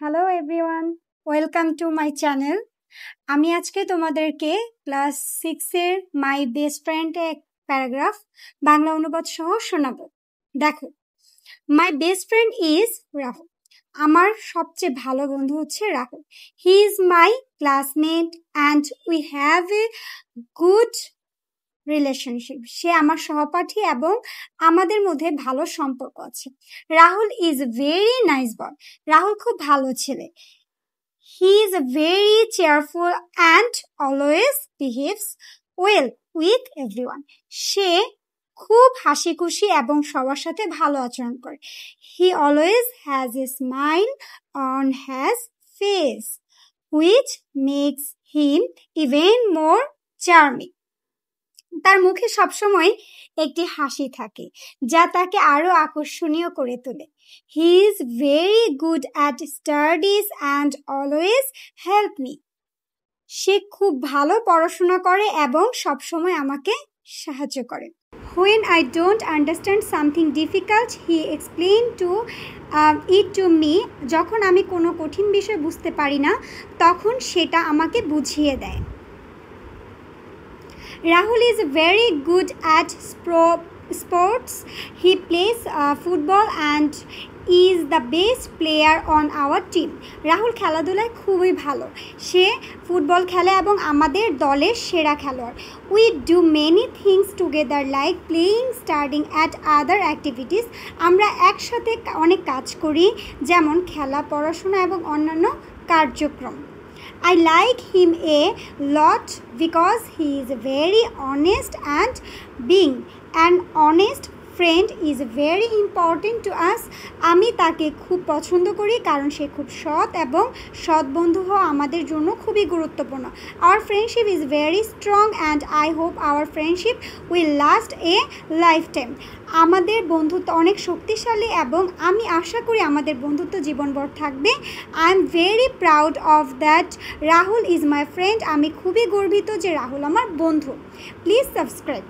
Hello everyone, welcome to my channel. আমি আজকে তোমাদেরকে ক্লাস 6-এর মাই বেস্ট ফ্রেন্ড এক প্যারাগ্রাফ বাংলা অনুবাদ সহ শোনাবো। দেখো, my best friend is Rahul. আমার সবচেয়ে ভালো বন্ধু হচ্ছে Rahul. He is my classmate and we have a good relationship. সে আমার সহপাঠী এবং আমাদের মধ্যে ভালো সম্পর্ক আছে। Rahul is very nice boy. Rahul খুব ভালো ছেলে। He is very cheerful and always behaves well with everyone. সে খুব হাসি খুশি এবং সবার সাথে ভালো আচরণ করে। He always has a smile on his face which makes him even more charming. তার মুখে সবসময় একটি হাসি থাকে যা তাকে আরো আকর্ষণীয় করে তোলে। He is very good at studies and always help me. সে খুব ভালো পড়াশোনা করে এবং সবসময় আমাকে সাহায্য করে। When I don't understand something difficult, he explained it to me. যখন আমি কোনো কঠিন বিষয় বুঝতে পারি না, তখন সেটা আমাকে বুঝিয়ে দেয়। Rahul is very good at sports. He plays football and is the best player on our team. Rahul খেলাধুলায় খুবই ভালো। সে ফুটবল খেলে এবং আমাদের দলের সেরা খেলোয়াড়। We do many things together like playing, studying and other activities. আমরা একসাথে অনেক কাজ করি, যেমন খেলা, পড়াশোনা এবং অন্যান্য কার্যক্রম। I like him a lot because he is very honest and being an honest friend is very important to us. আমি তাকে খুব পছন্দ করি কারণ সে খুব সৎ এবং সৎ বন্ধু হওয়া আমাদের জন্য খুবই গুরুত্বপূর্ণ। Our friendship is very strong and I hope our friendship will last a lifetime. আমাদের বন্ধুত্ব অনেক শক্তিশালী এবং আমি আশা করি আমাদের বন্ধুত্ব জীবনভর থাকবে। I am very proud of that Rahul is my friend. আমি খুবই গর্বিত যে রাহুল আমার বন্ধু। Please subscribe.